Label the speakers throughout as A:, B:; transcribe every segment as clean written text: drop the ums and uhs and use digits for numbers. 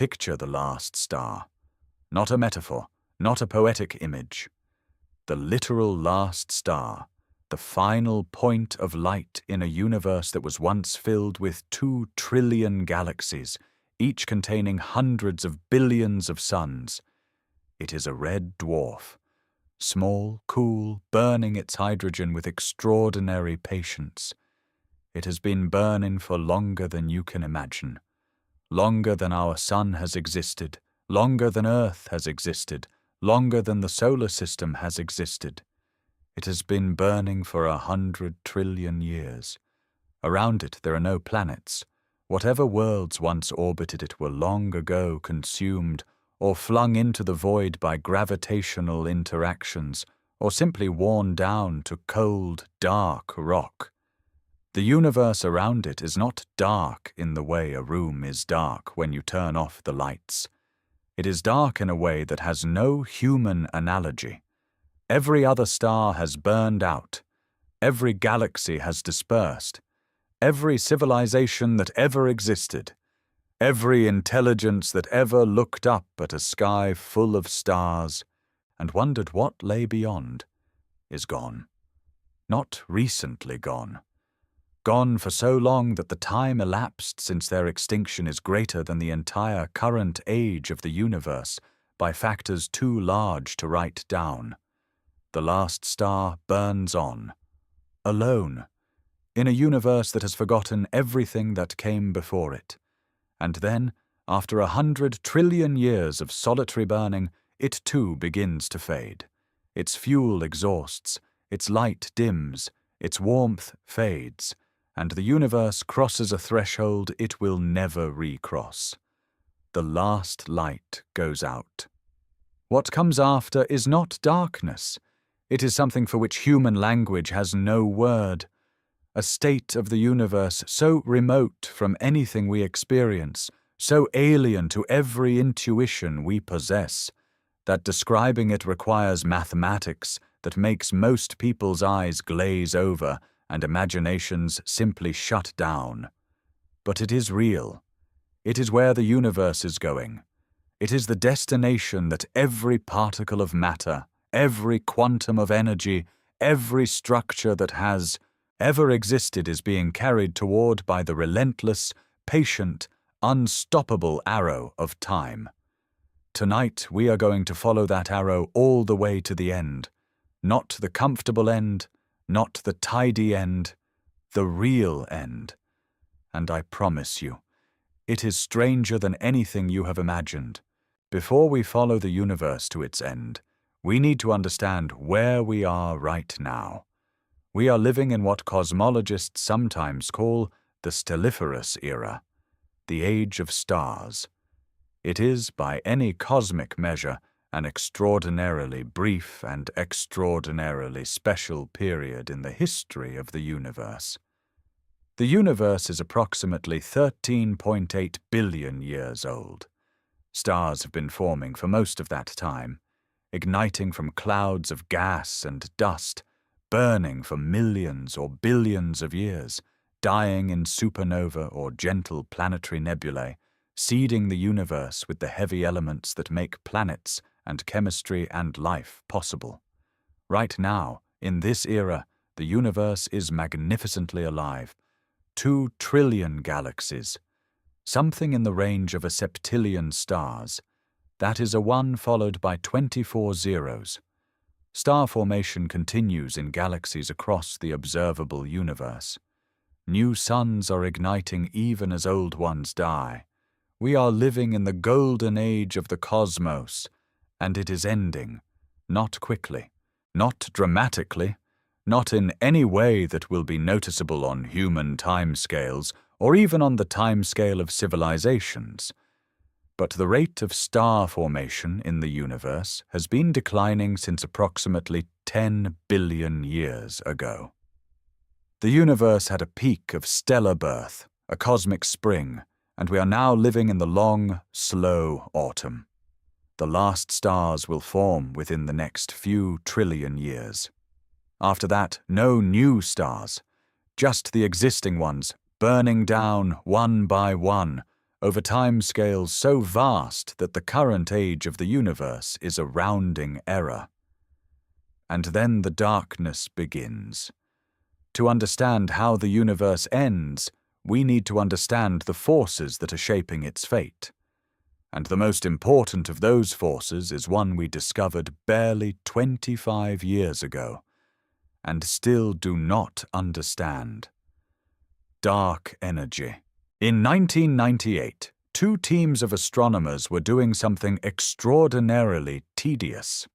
A: Picture the last star. Not a metaphor, not a poetic image. The literal last star, the final point of light in a universe that was once filled with 2 trillion galaxies, each containing hundreds of billions of suns. It is a red dwarf, small, cool, burning its hydrogen with extraordinary patience. It has been burning for longer than you can imagine. Longer than our sun has existed, longer than Earth has existed, longer than the solar system has existed. It has been burning for 100 trillion years. Around it there are no planets. Whatever worlds once orbited it were long ago consumed or flung into the void by gravitational interactions, or simply worn down to cold, dark rock. The universe around it is not dark in the way a room is dark when you turn off the lights. It is dark in a way that has no human analogy. Every other star has burned out. Every galaxy has dispersed. Every civilization that ever existed, every intelligence that ever looked up at a sky full of stars and wondered what lay beyond, is gone. Not recently gone. Gone for so long that the time elapsed since their extinction is greater than the entire current age of the universe by factors too large to write down. The last star burns on, alone, in a universe that has forgotten everything that came before it. And then, after 100 trillion years of solitary burning, it too begins to fade. Its fuel exhausts, its light dims, its warmth fades, and the universe crosses a threshold it will never recross. The last light goes out. What comes after is not darkness. It is something for which human language has no word. A state of the universe so remote from anything we experience, so alien to every intuition we possess, that describing it requires mathematics that makes most people's eyes glaze over and imaginations simply shut down. But it is real. It is where the universe is going. It is the destination that every particle of matter, every quantum of energy, every structure that has ever existed is being carried toward by the relentless, patient, unstoppable arrow of time. Tonight we are going to follow that arrow all the way to the end. Not the comfortable end, not the tidy end, the real end. And I promise you, it is stranger than anything you have imagined. Before we follow the universe to its end, we need to understand where we are right now. We are living in what cosmologists sometimes call the stelliferous era, the age of stars. It is, by any cosmic measure, an extraordinarily brief and extraordinarily special period in the history of the universe. The universe is approximately 13.8 billion years old. Stars have been forming for most of that time, igniting from clouds of gas and dust, burning for millions or billions of years, dying in supernova or gentle planetary nebulae, seeding the universe with the heavy elements that make planets and chemistry and life possible. Right now, in this era, the universe is magnificently alive. 2 trillion galaxies, something in the range of a septillion stars. That is a 1 followed by 24 zeros. Star formation continues in galaxies across the observable universe. New suns are igniting even as old ones die. We are living in the golden age of the cosmos, and it is ending, not quickly, not dramatically, not in any way that will be noticeable on human timescales or even on the timescale of civilizations. But the rate of star formation in the universe has been declining since approximately 10 billion years ago. The universe had a peak of stellar birth, a cosmic spring, and we are now living in the long, slow autumn. The last stars will form within the next few trillion years. After that, no new stars, just the existing ones, burning down one by one, over timescales so vast that the current age of the universe is a rounding error. And then the darkness begins. To understand how the universe ends, we need to understand the forces that are shaping its fate. And the most important of those forces is one we discovered barely 25 years ago, and still do not understand. Dark energy. In 1998, two teams of astronomers were doing something extraordinarily tedious.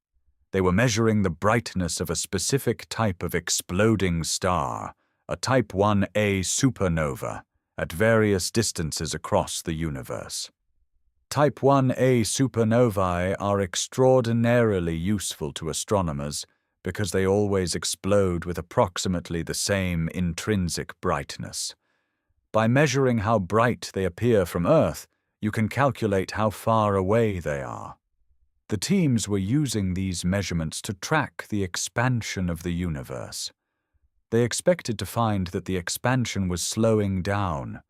A: They were measuring the brightness of a specific type of exploding star, a Type 1a supernova, at various distances across the universe. Type 1a supernovae are extraordinarily useful to astronomers because they always explode with approximately the same intrinsic brightness. By measuring how bright they appear from Earth, you can calculate how far away they are. The teams were using these measurements to track the expansion of the universe. They expected to find that the expansion was slowing down,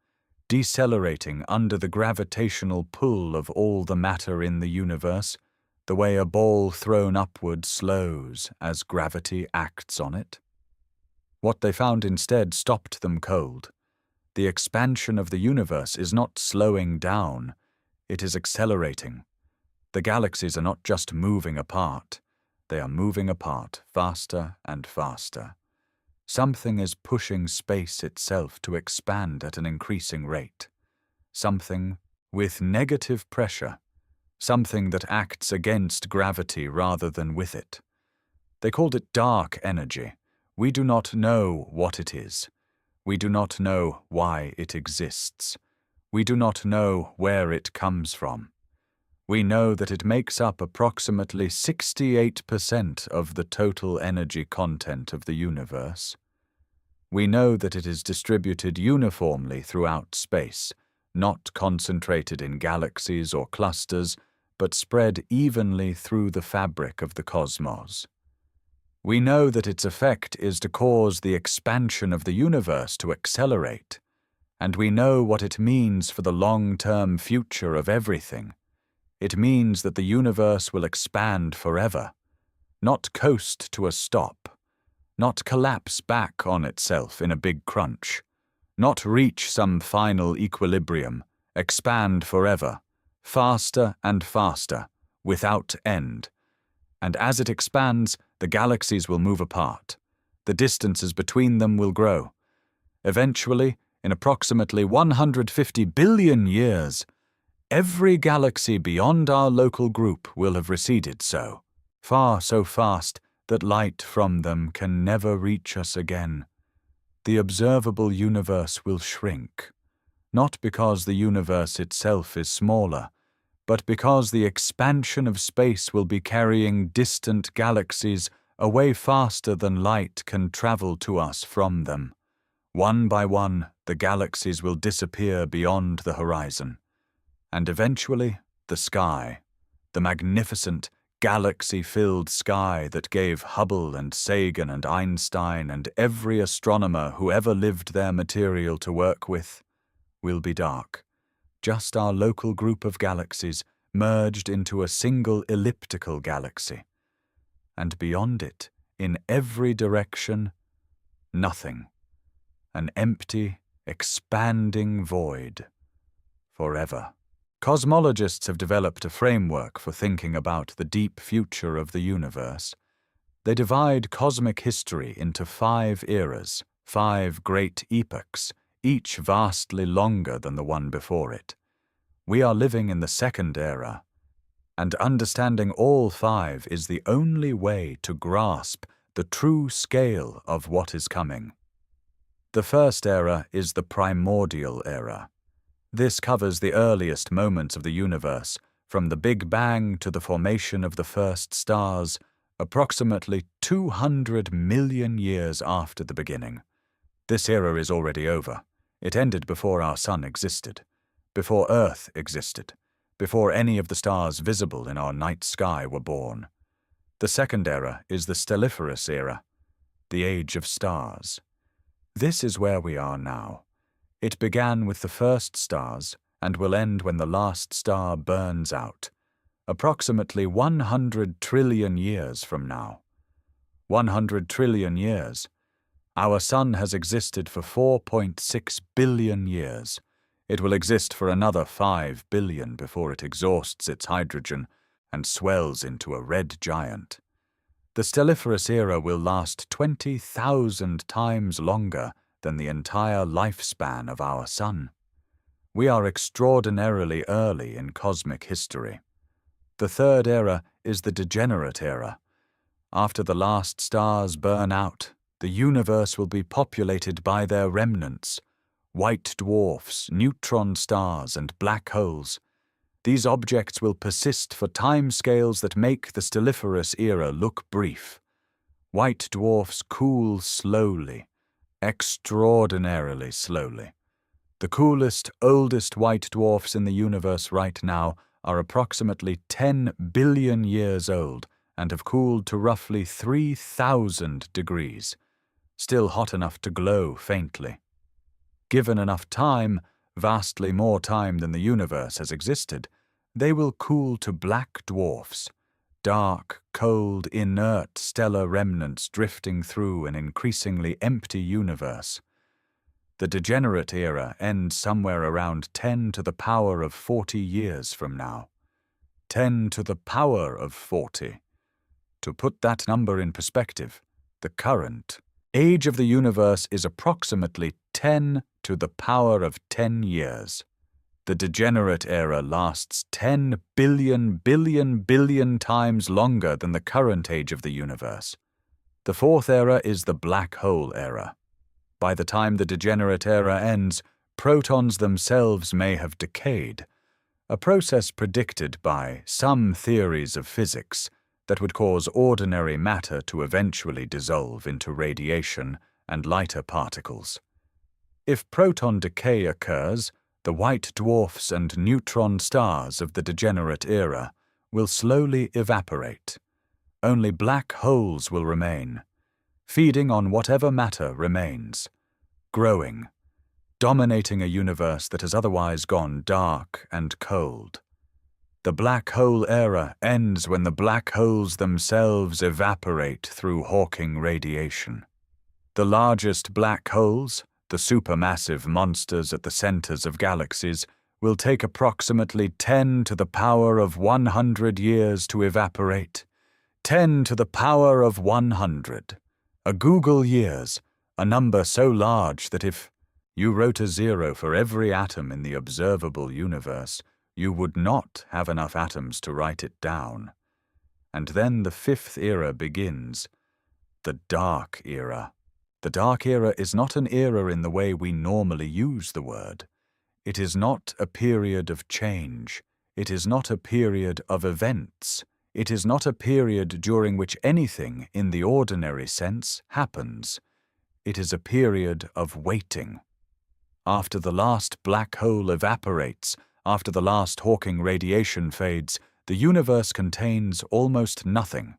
A: decelerating under the gravitational pull of all the matter in the universe, the way a ball thrown upward slows as gravity acts on it. What they found instead stopped them cold. The expansion of the universe is not slowing down, it is accelerating. The galaxies are not just moving apart, they are moving apart faster and faster. Something is pushing space itself to expand at an increasing rate. Something with negative pressure. Something that acts against gravity rather than with it. They called it dark energy. We do not know what it is. We do not know why it exists. We do not know where it comes from. We know that it makes up approximately 68% of the total energy content of the universe. We know that it is distributed uniformly throughout space, not concentrated in galaxies or clusters, but spread evenly through the fabric of the cosmos. We know that its effect is to cause the expansion of the universe to accelerate, and we know what it means for the long-term future of everything. It means that the universe will expand forever, not coast to a stop, not collapse back on itself in a big crunch, not reach some final equilibrium, expand forever, faster and faster, without end. And as it expands, the galaxies will move apart. The distances between them will grow. Eventually, in approximately 150 billion years, every galaxy beyond our local group will have receded so fast that light from them can never reach us again. The observable universe will shrink, not because the universe itself is smaller, but because the expansion of space will be carrying distant galaxies away faster than light can travel to us from them. One by one, the galaxies will disappear beyond the horizon. And eventually, the sky, the magnificent, galaxy-filled sky that gave Hubble and Sagan and Einstein and every astronomer who ever lived there material to work with, will be dark. Just our local group of galaxies merged into a single elliptical galaxy. And beyond it, in every direction, nothing. An empty, expanding void. Forever. Cosmologists have developed a framework for thinking about the deep future of the universe. They divide cosmic history into 5 eras, 5 great epochs, each vastly longer than the one before it. We are living in the second era, and understanding all 5 is the only way to grasp the true scale of what is coming. The first era is the primordial era. This covers the earliest moments of the universe, from the Big Bang to the formation of the first stars, approximately 200 million years after the beginning. This era is already over. It ended before our sun existed, before Earth existed, before any of the stars visible in our night sky were born. The second era is the stelliferous era, the age of stars. This is where we are now. It began with the first stars, and will end when the last star burns out, approximately 100 trillion years from now. 100 trillion years. Our Sun has existed for 4.6 billion years. It will exist for another 5 billion before it exhausts its hydrogen and swells into a red giant. The stelliferous era will last 20,000 times longer than the entire lifespan of our Sun. We are extraordinarily early in cosmic history. The third era is the degenerate era. After the last stars burn out, the universe will be populated by their remnants, white dwarfs, neutron stars, and black holes. These objects will persist for timescales that make the stelliferous era look brief. White dwarfs cool slowly, extraordinarily slowly. The coolest, oldest white dwarfs in the universe right now are approximately 10 billion years old and have cooled to roughly 3,000 degrees, still hot enough to glow faintly. Given enough time, vastly more time than the universe has existed, they will cool to black dwarfs, dark, cold, inert stellar remnants drifting through an increasingly empty universe. The degenerate era ends somewhere around 10 to the power of 40 years from now. 10 to the power of 40. To put that number in perspective, the current age of the universe is approximately 10 to the power of 10 years. The degenerate era lasts 10 billion times longer than the current age of the universe. The fourth era is the black hole era. By the time the degenerate era ends, protons themselves may have decayed, a process predicted by some theories of physics that would cause ordinary matter to eventually dissolve into radiation and lighter particles. If proton decay occurs, the white dwarfs and neutron stars of the degenerate era will slowly evaporate. Only black holes will remain, feeding on whatever matter remains, growing, dominating a universe that has otherwise gone dark and cold. The black hole era ends when the black holes themselves evaporate through Hawking radiation. The largest black holes, the supermassive monsters at the centers of galaxies, will take approximately 10 to the power of 100 years to evaporate. 10 to the power of 100. A Google years, a number so large that if you wrote a zero for every atom in the observable universe, you would not have enough atoms to write it down. And then the fifth era begins, the dark era. The dark era is not an era in the way we normally use the word. It is not a period of change. It is not a period of events. It is not a period during which anything, in the ordinary sense, happens. It is a period of waiting. After the last black hole evaporates, after the last Hawking radiation fades, the universe contains almost nothing.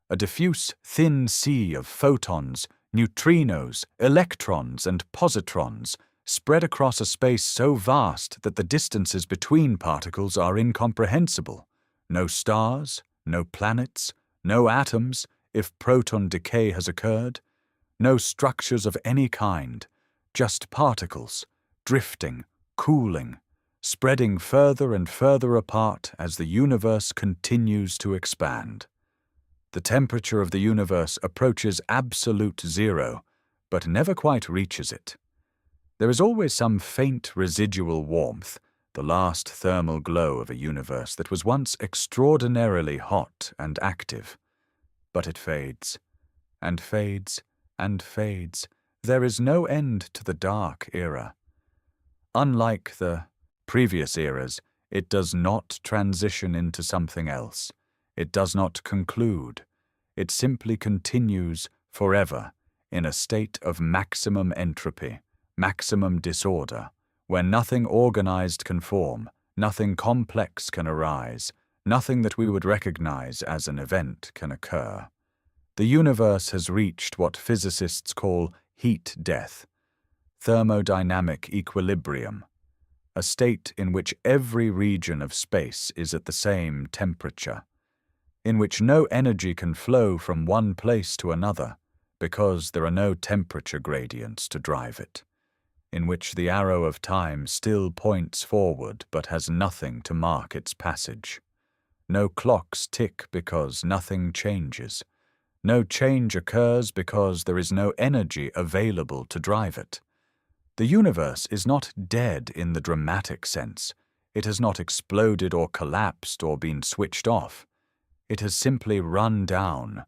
A: A diffuse, thin sea of photons, neutrinos, electrons, and positrons spread across a space so vast that the distances between particles are incomprehensible. No stars, no planets, no atoms, if proton decay has occurred, no structures of any kind, just particles, drifting, cooling, spreading further and further apart as the universe continues to expand. The temperature of the universe approaches absolute zero, but never quite reaches it. There is always some faint residual warmth, the last thermal glow of a universe that was once extraordinarily hot and active. But it fades, and fades, and fades. There is no end to the dark era. Unlike the previous eras, it does not transition into something else. It does not conclude. It simply continues forever in a state of maximum entropy, maximum disorder, where nothing organized can form, nothing complex can arise, nothing that we would recognize as an event can occur. The universe has reached what physicists call heat death, thermodynamic equilibrium. a state in which every region of space is at the same temperature, in which no energy can flow from one place to another because there are no temperature gradients to drive it, in which the arrow of time still points forward but has nothing to mark its passage. No clocks tick because nothing changes. No change occurs because there is no energy available to drive it. The universe is not dead in the dramatic sense. It has not exploded or collapsed or been switched off. It has simply run down,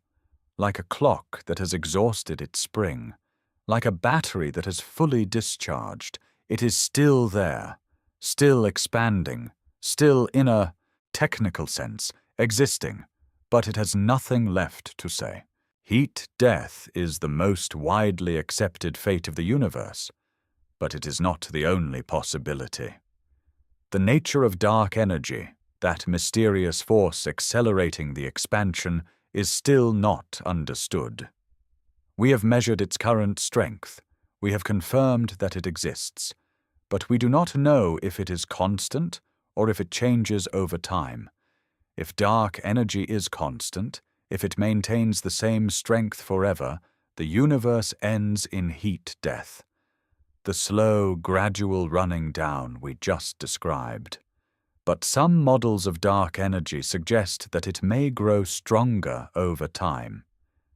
A: like a clock that has exhausted its spring, like a battery that has fully discharged. It is still there, still expanding, still in a technical sense, existing, but it has nothing left to say. Heat death is the most widely accepted fate of the universe, but it is not the only possibility. The nature of dark energy, that mysterious force accelerating the expansion, is still not understood. We have measured its current strength, we have confirmed that it exists, but we do not know if it is constant or if it changes over time. If dark energy is constant, if it maintains the same strength forever, the universe ends in heat death, the slow, gradual running down we just described. But some models of dark energy suggest that it may grow stronger over time.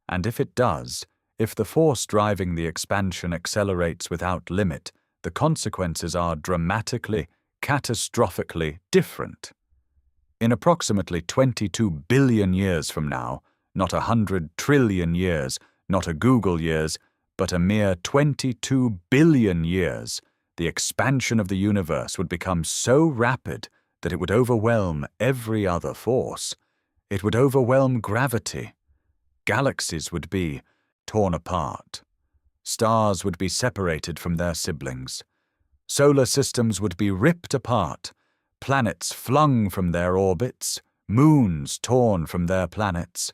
A: And if it does, if the force driving the expansion accelerates without limit, the consequences are dramatically, catastrophically different. In approximately 22 billion years from now, not 100 trillion years, not a Google years, but a mere 22 billion years, the expansion of the universe would become so rapid that it would overwhelm every other force. It would overwhelm gravity. Galaxies would be torn apart. Stars would be separated from their siblings. Solar systems would be ripped apart, planets flung from their orbits, moons torn from their planets.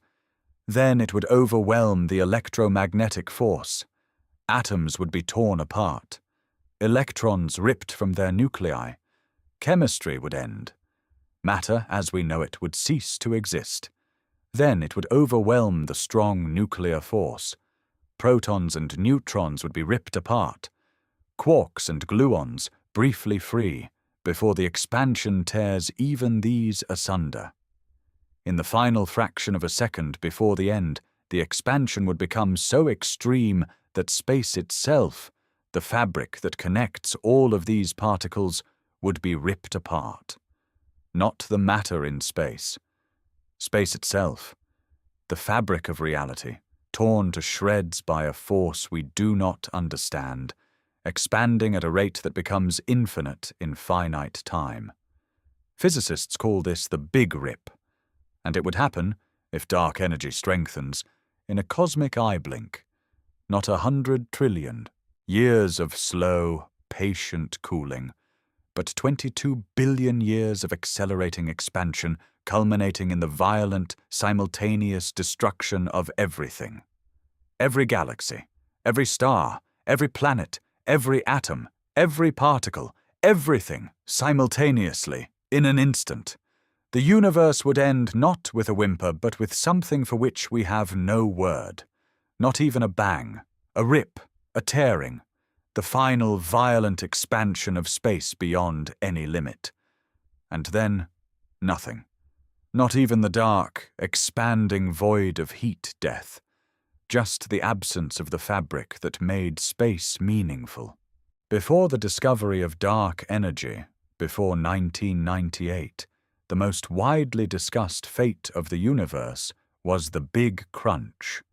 A: Then it would overwhelm the electromagnetic force. Atoms would be torn apart. Electrons ripped from their nuclei. Chemistry would end. Matter, as we know it, would cease to exist. Then it would overwhelm the strong nuclear force. Protons and neutrons would be ripped apart. Quarks and gluons briefly free, before the expansion tears even these asunder. In the final fraction of a second before the end, the expansion would become so extreme that space itself, the fabric that connects all of these particles, would be ripped apart. Not the matter in space. Space itself, the fabric of reality, torn to shreds by a force we do not understand, expanding at a rate that becomes infinite in finite time. Physicists call this the Big Rip, and it would happen, if dark energy strengthens, in a cosmic eye blink. Not 100 trillion years of slow, patient cooling, but 22 billion years of accelerating expansion culminating in the violent, simultaneous destruction of everything. Every galaxy, every star, every planet, every atom, every particle, everything, simultaneously, in an instant. The universe would end not with a whimper, but with something for which we have no word. Not even a bang, a rip, a tearing. The final violent expansion of space beyond any limit. And then, nothing. Not even the dark, expanding void of heat death. Just the absence of the fabric that made space meaningful. Before the discovery of dark energy, before 1998, the most widely discussed fate of the universe was the Big Crunch.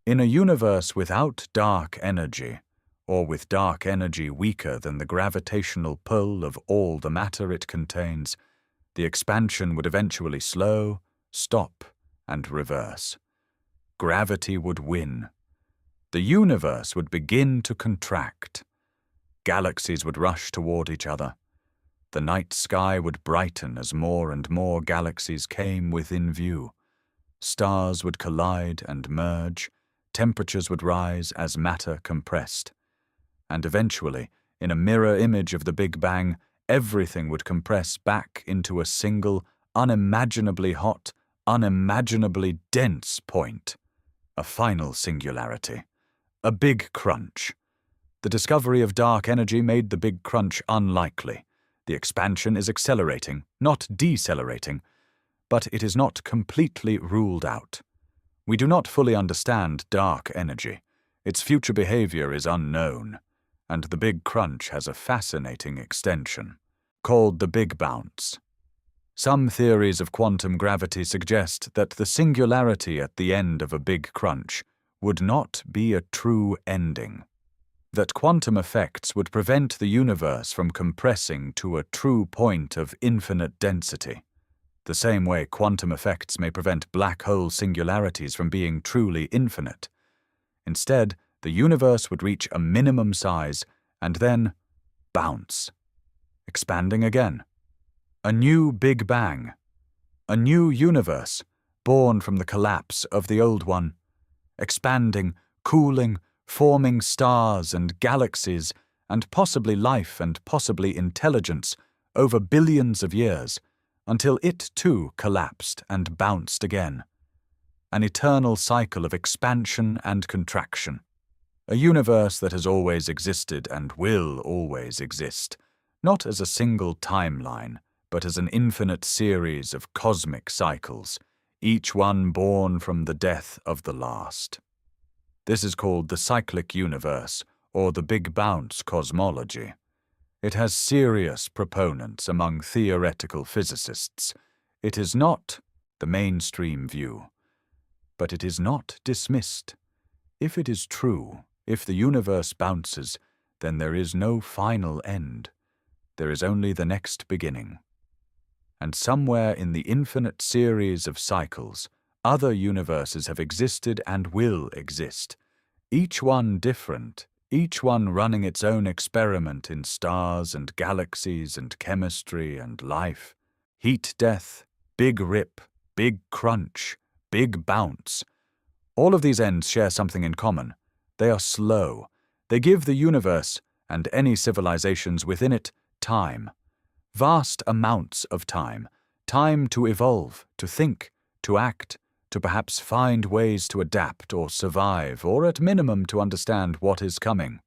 A: In a universe without dark energy, or with dark energy weaker than the gravitational pull of all the matter it contains, the expansion would eventually slow, stop, and reverse. Gravity would win. The universe would begin to contract. Galaxies would rush toward each other. The night sky would brighten as more and more galaxies came within view. Stars would collide and merge. Temperatures would rise as matter compressed. And eventually, in a mirror image of the Big Bang, everything would compress back into a single, unimaginably hot, unimaginably dense point. A final singularity. A big crunch. The discovery of dark energy made the big crunch unlikely. The expansion is accelerating, not decelerating, but it is not completely ruled out. We do not fully understand dark energy. Its future behavior is unknown, and the Big Crunch has a fascinating extension, called the Big Bounce. Some theories of quantum gravity suggest that the singularity at the end of a Big Crunch would not be a true ending, that quantum effects would prevent the universe from compressing to a true point of infinite density, the same way quantum effects may prevent black hole singularities from being truly infinite. Instead, the universe would reach a minimum size and then bounce, expanding again. A new Big Bang. A new universe, born from the collapse of the old one, expanding, cooling, forming stars and galaxies, and possibly life and possibly intelligence over billions of years, until it too collapsed and bounced again. An eternal cycle of expansion and contraction. A universe that has always existed and will always exist, not as a single timeline, but as an infinite series of cosmic cycles, each one born from the death of the last. This is called the cyclic universe, or the Big Bounce cosmology. It has serious proponents among theoretical physicists. It is not the mainstream view, but it is not dismissed. If it is true, if the universe bounces, then there is no final end. There is only the next beginning. And somewhere in the infinite series of cycles, other universes have existed and will exist, each one different, each one running its own experiment in stars and galaxies and chemistry and life. Heat death, big rip, big crunch, big bounce. All of these ends share something in common. They are slow. They give the universe, and any civilizations within it, time. Vast amounts of time. Time to evolve, to think, to act, to perhaps find ways to adapt or survive, or at minimum to understand what is coming.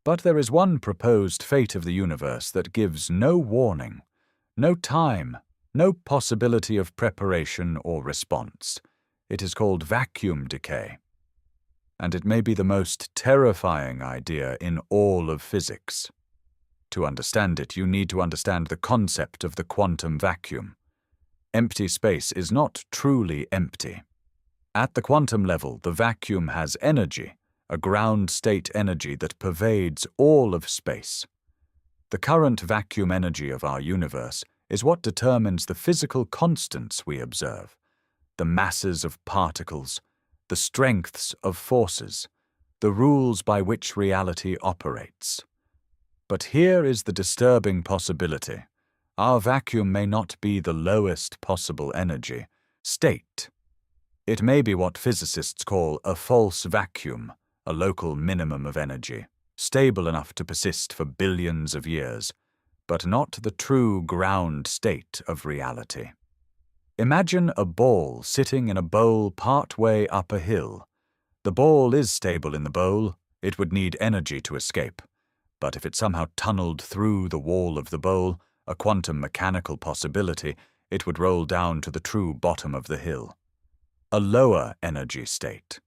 A: But there is one proposed fate of the universe that gives no warning, no time, no possibility of preparation or response. It is called vacuum decay. And it may be the most terrifying idea in all of physics. To understand it, you need to understand the concept of the quantum vacuum. Empty space is not truly empty. At the quantum level, the vacuum has energy, a ground state energy that pervades all of space. The current vacuum energy of our universe is what determines the physical constants we observe, the masses of particles, the strengths of forces, the rules by which reality operates. But here is the disturbing possibility. Our vacuum may not be the lowest possible energy, state. It may be what physicists call a false vacuum, a local minimum of energy, stable enough to persist for billions of years, but not the true ground state of reality. Imagine a ball sitting in a bowl partway up a hill. The ball is stable in the bowl. It would need energy to escape. But if it somehow tunneled through the wall of the bowl, a quantum mechanical possibility, it would roll down to the true bottom of the hill. A lower energy state.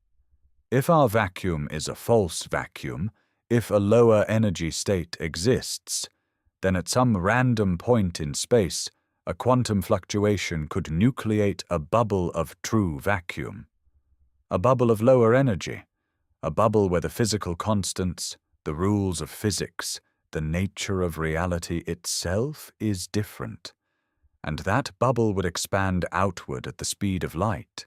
A: If our vacuum is a false vacuum, if a lower energy state exists, then at some random point in space, a quantum fluctuation could nucleate a bubble of true vacuum. A bubble of lower energy. A bubble where the physical constants, the rules of physics, the nature of reality itself is different. And that bubble would expand outward at the speed of light.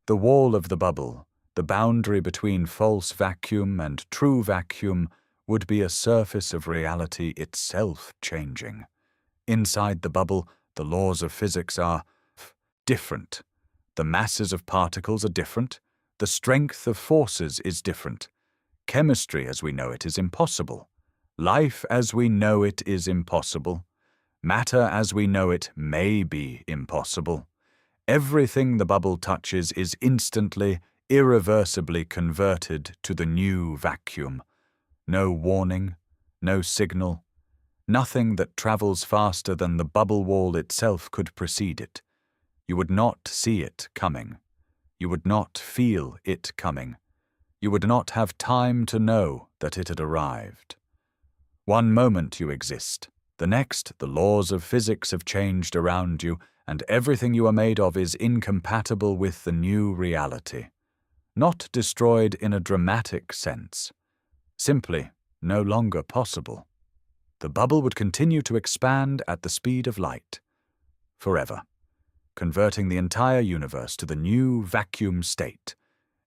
A: The wall of the bubble, the boundary between false vacuum and true vacuum, would be a surface of reality itself changing. Inside the bubble, the laws of physics are different. The masses of particles are different. The strength of forces is different. Chemistry as we know it is impossible. Life as we know it is impossible. Matter as we know it may be impossible. Everything the bubble touches is instantly, irreversibly converted to the new vacuum. No warning, no signal, nothing that travels faster than the bubble wall itself could precede it. You would not see it coming. You would not feel it coming. You would not have time to know that it had arrived. One moment you exist. The next, the laws of physics have changed around you, and everything you are made of is incompatible with the new reality. Not destroyed in a dramatic sense. Simply no longer possible. The bubble would continue to expand at the speed of light. Forever. Converting the entire universe to the new vacuum state.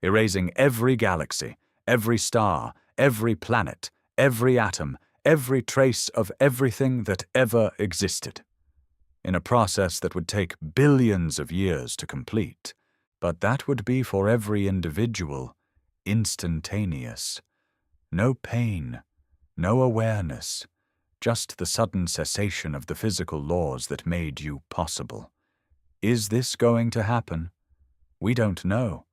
A: Erasing every galaxy, every star, every planet, every atom, every trace of everything that ever existed. In a process that would take billions of years to complete, but that would be for every individual instantaneous. No pain, no awareness, just the sudden cessation of the physical laws that made you possible. Is this going to happen? We don't know.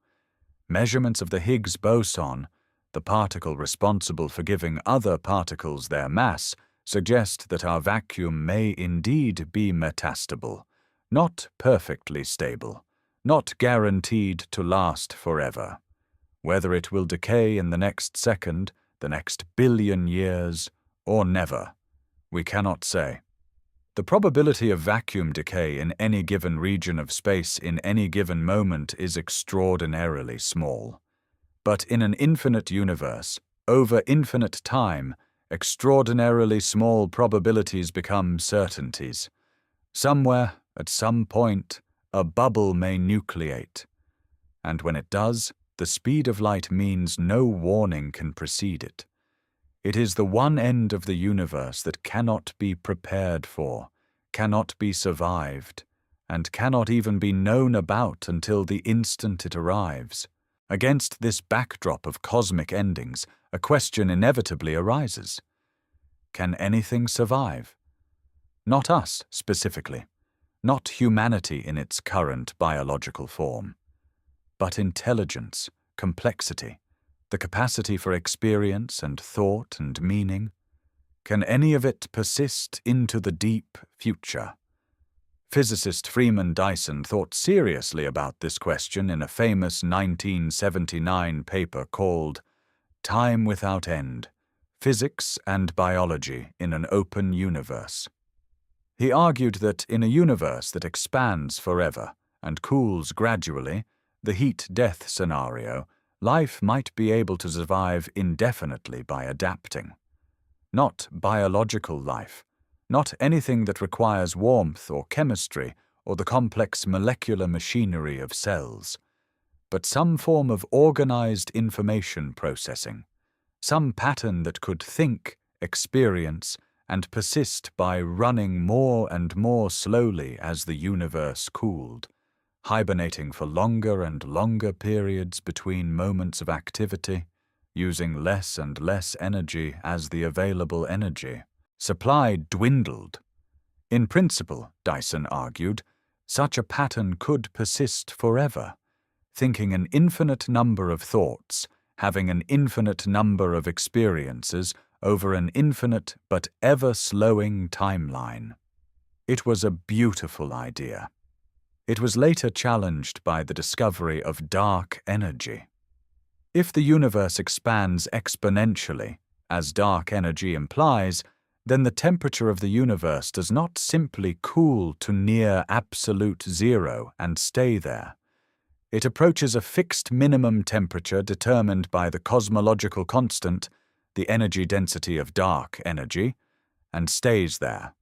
A: Measurements of the Higgs boson, the particle responsible for giving other particles their mass, suggest that our vacuum may indeed be metastable, not perfectly stable, not guaranteed to last forever. Whether it will decay in the next second, the next billion years, or never, we cannot say. The probability of vacuum decay in any given region of space in any given moment is extraordinarily small. But in an infinite universe, over infinite time, extraordinarily small probabilities become certainties. Somewhere, at some point, a bubble may nucleate. And when it does, the speed of light means no warning can precede it. It is the one end of the universe that cannot be prepared for, cannot be survived, and cannot even be known about until the instant it arrives. Against this backdrop of cosmic endings, a question inevitably arises. Can anything survive? Not us, specifically. Not humanity in its current biological form. But intelligence, complexity, the capacity for experience and thought and meaning. Can any of it persist into the deep future? Physicist Freeman Dyson thought seriously about this question in a famous 1979 paper called Time Without End: Physics and Biology in an Open Universe. He argued that in a universe that expands forever and cools gradually, the heat-death scenario, life might be able to survive indefinitely by adapting. Not biological life, not anything that requires warmth or chemistry or the complex molecular machinery of cells, but some form of organized information processing, some pattern that could think, experience, and persist by running more and more slowly as the universe cooled, hibernating for longer and longer periods between moments of activity, using less and less energy as the available energy supply dwindled. In principle, Dyson argued, such a pattern could persist forever, thinking an infinite number of thoughts, having an infinite number of experiences over an infinite but ever-slowing timeline. It was a beautiful idea. It was later challenged by the discovery of dark energy. If the universe expands exponentially, as dark energy implies, then the temperature of the universe does not simply cool to near absolute zero and stay there. It approaches a fixed minimum temperature determined by the cosmological constant, the energy density of dark energy, and stays there.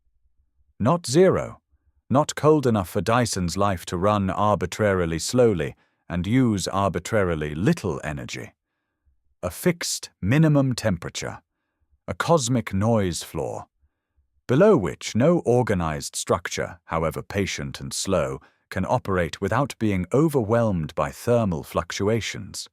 A: Not zero, not cold enough for Dyson's life to run arbitrarily slowly and use arbitrarily little energy. A fixed minimum temperature, a cosmic noise floor, below which no organized structure, however patient and slow, can operate without being overwhelmed by thermal fluctuations.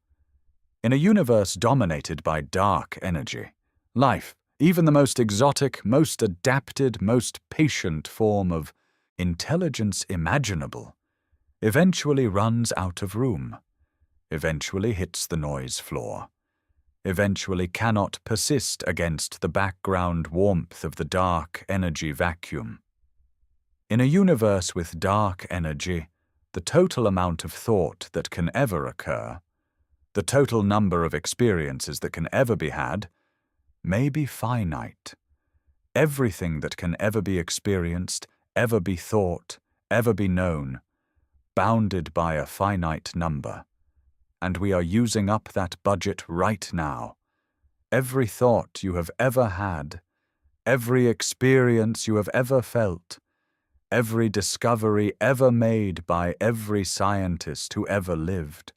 A: In a universe dominated by dark energy, life, Even the most exotic, most adapted, most patient form of intelligence imaginable eventually runs out of room, eventually hits the noise floor, eventually cannot persist against the background warmth of the dark energy vacuum. In a universe with dark energy, the total amount of thought that can ever occur, the total number of experiences that can ever be had, may be finite. Everything that can ever be experienced, ever be thought, ever be known, bounded by a finite number. And we are using up that budget right now. Every thought you have ever had, every experience you have ever felt, every discovery ever made by every scientist who ever lived,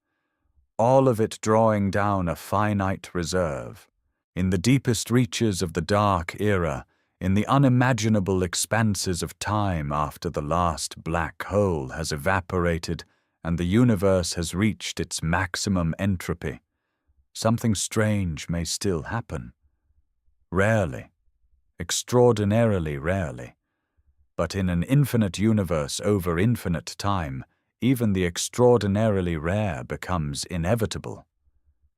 A: all of it drawing down a finite reserve. In the deepest reaches of the dark era, in the unimaginable expanses of time after the last black hole has evaporated and the universe has reached its maximum entropy, something strange may still happen. Rarely, extraordinarily rarely. But in an infinite universe over infinite time, even the extraordinarily rare becomes inevitable.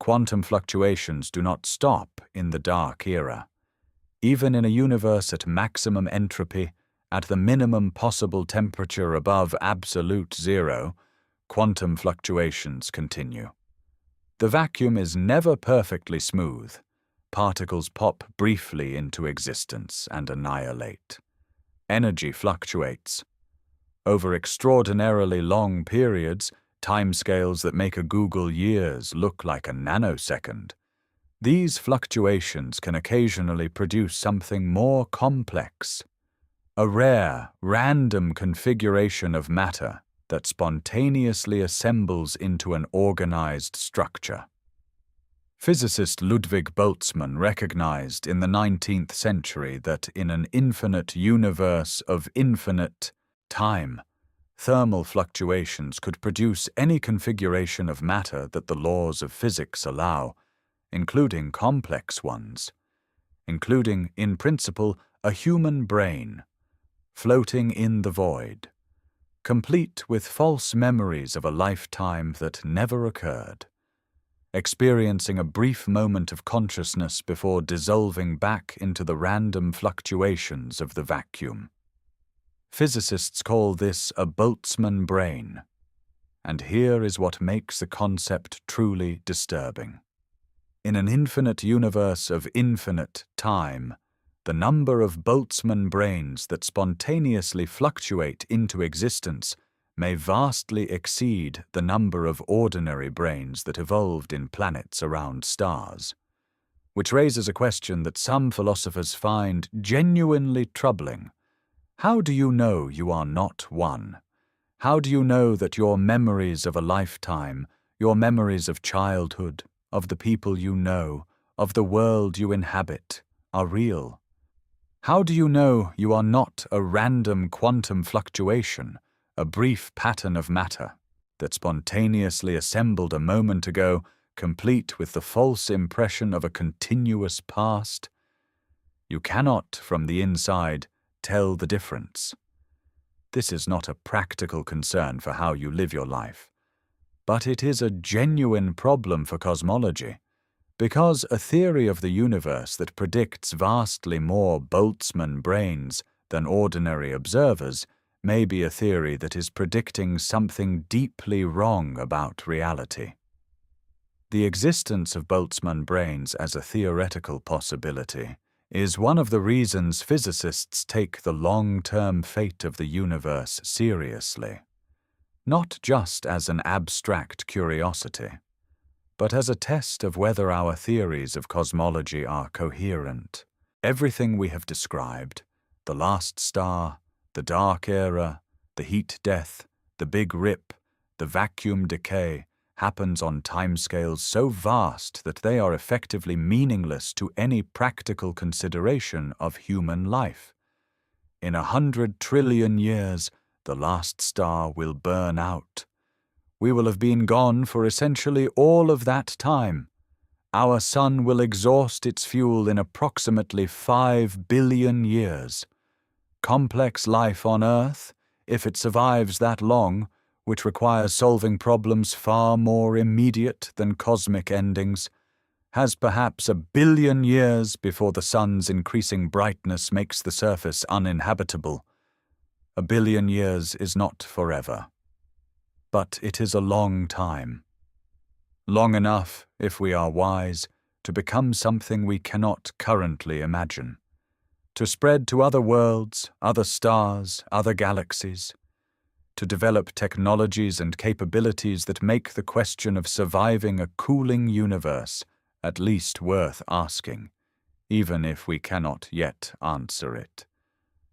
A: Quantum fluctuations do not stop in the dark era. Even in a universe at maximum entropy, at the minimum possible temperature above absolute zero, quantum fluctuations continue. The vacuum is never perfectly smooth. Particles pop briefly into existence and annihilate. Energy fluctuates. Over extraordinarily long periods, timescales that make a Google years look like a nanosecond, these fluctuations can occasionally produce something more complex, a rare, random configuration of matter that spontaneously assembles into an organized structure. Physicist Ludwig Boltzmann recognized in the 19th century that in an infinite universe of infinite time, thermal fluctuations could produce any configuration of matter that the laws of physics allow, including complex ones, including, in principle, a human brain, floating in the void, complete with false memories of a lifetime that never occurred, experiencing a brief moment of consciousness before dissolving back into the random fluctuations of the vacuum. Physicists call this a Boltzmann brain, and here is what makes the concept truly disturbing. In an infinite universe of infinite time, the number of Boltzmann brains that spontaneously fluctuate into existence may vastly exceed the number of ordinary brains that evolved in planets around stars, which raises a question that some philosophers find genuinely troubling. How do you know you are not one? How do you know that your memories of a lifetime, your memories of childhood, of the people you know, of the world you inhabit, are real? How do you know you are not a random quantum fluctuation, a brief pattern of matter that spontaneously assembled a moment ago, complete with the false impression of a continuous past? You cannot, from the inside, tell the difference. This is not a practical concern for how you live your life, but it is a genuine problem for cosmology, because a theory of the universe that predicts vastly more Boltzmann brains than ordinary observers may be a theory that is predicting something deeply wrong about reality. The existence of Boltzmann brains as a theoretical possibility is one of the reasons physicists take the long-term fate of the universe seriously, not just as an abstract curiosity, but as a test of whether our theories of cosmology are coherent. Everything we have described, the last star, the dark era, the heat death, the big rip, the vacuum decay, happens on timescales so vast that they are effectively meaningless to any practical consideration of human life. In 100 trillion years, the last star will burn out. We will have been gone for essentially all of that time, Our sun will exhaust its fuel in approximately 5 billion years. Complex life on Earth, if it survives that long, which requires solving problems far more immediate than cosmic endings, has perhaps 1 billion years before the sun's increasing brightness makes the surface uninhabitable. 1 billion years is not forever, but it is a long time. Long enough, if we are wise, to become something we cannot currently imagine, to spread to other worlds, other stars, other galaxies, to develop technologies and capabilities that make the question of surviving a cooling universe at least worth asking, even if we cannot yet answer it.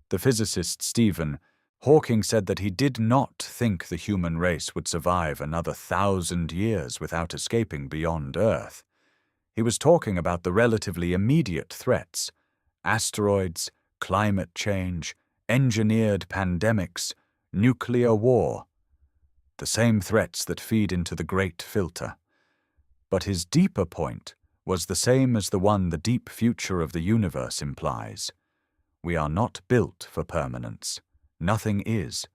A: The physicist Stephen Hawking said that he did not think the human race would survive another 1,000 years without escaping beyond Earth. He was talking about the relatively immediate threats: asteroids, climate change, engineered pandemics, nuclear war. The same threats that feed into the Great Filter. But his deeper point was the same as the one the deep future of the universe implies. We are not built for permanence. Nothing is.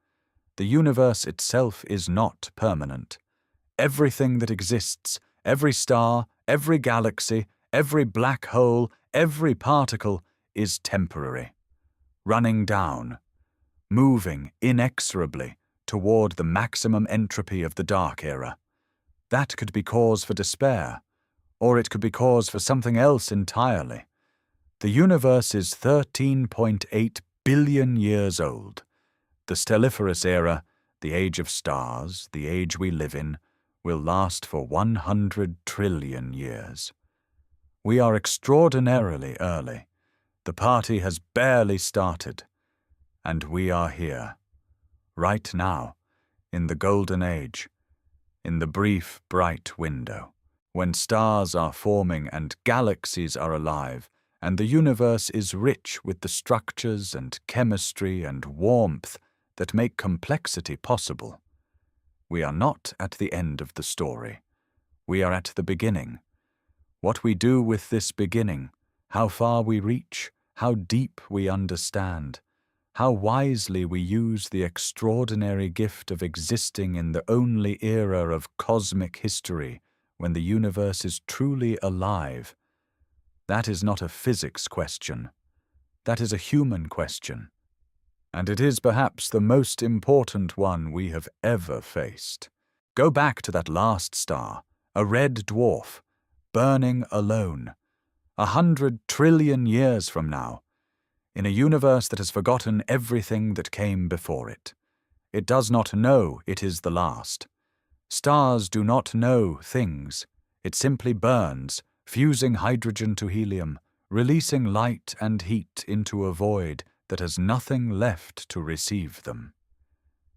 A: The universe itself is not permanent. Everything that exists, every star, every galaxy, every black hole, every particle is temporary, running down, moving inexorably toward the maximum entropy of the dark era. That could be cause for despair, or it could be cause for something else entirely. The universe is 13.8 billion years old. The stelliferous era, the age of stars, the age we live in, will last for 100 trillion years. We are extraordinarily early. The party has barely started. And we are here, right now, in the golden age, in the brief, bright window, when stars are forming and galaxies are alive, and the universe is rich with the structures and chemistry and warmth that make complexity possible. We are not at the end of the story. We are at the beginning. What we do with this beginning, how far we reach, how deep we understand, how wisely we use the extraordinary gift of existing in the only era of cosmic history when the universe is truly alive. That is not a physics question. That is a human question. And it is perhaps the most important one we have ever faced. Go back to that last star, a red dwarf, burning alone, 100 trillion years from now, in a universe that has forgotten everything that came before it. It does not know it is the last. Stars do not know things. It simply burns, fusing hydrogen to helium, releasing light and heat into a void that has nothing left to receive them.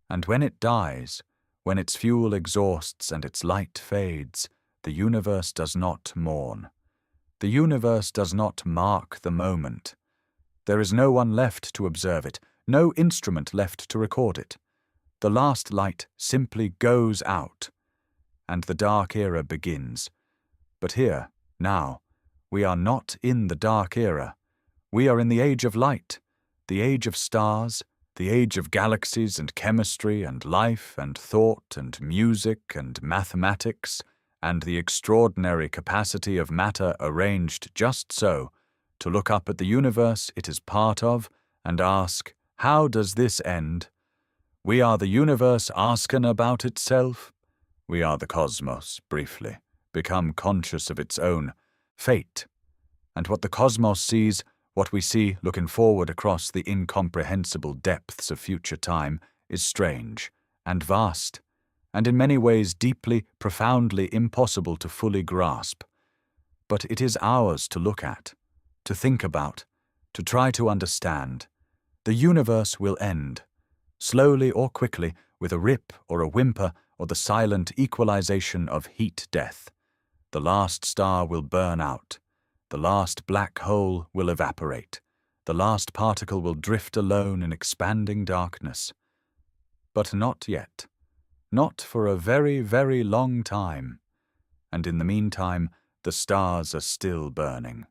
A: And when it dies, when its fuel exhausts and its light fades, the universe does not mourn. The universe does not mark the moment. There is no one left to observe it, no instrument left to record it. The last light simply goes out, and the dark era begins. But here, now, we are not in the dark era. We are in the age of light, the age of stars, the age of galaxies and chemistry and life and thought and music and mathematics, and the extraordinary capacity of matter arranged just so, to look up at the universe it is part of and ask, how does this end? We are the universe asking about itself. We are the cosmos, briefly, become conscious of its own fate. And what the cosmos sees, what we see looking forward across the incomprehensible depths of future time, is strange and vast, and in many ways deeply, profoundly impossible to fully grasp. But it is ours to look at, to think about, to try to understand. The universe will end, slowly or quickly, with a rip or a whimper or the silent equalization of heat death. The last star will burn out. The last black hole will evaporate. The last particle will drift alone in expanding darkness. But not yet. Not for a very, very long time. And in the meantime, The stars are still burning.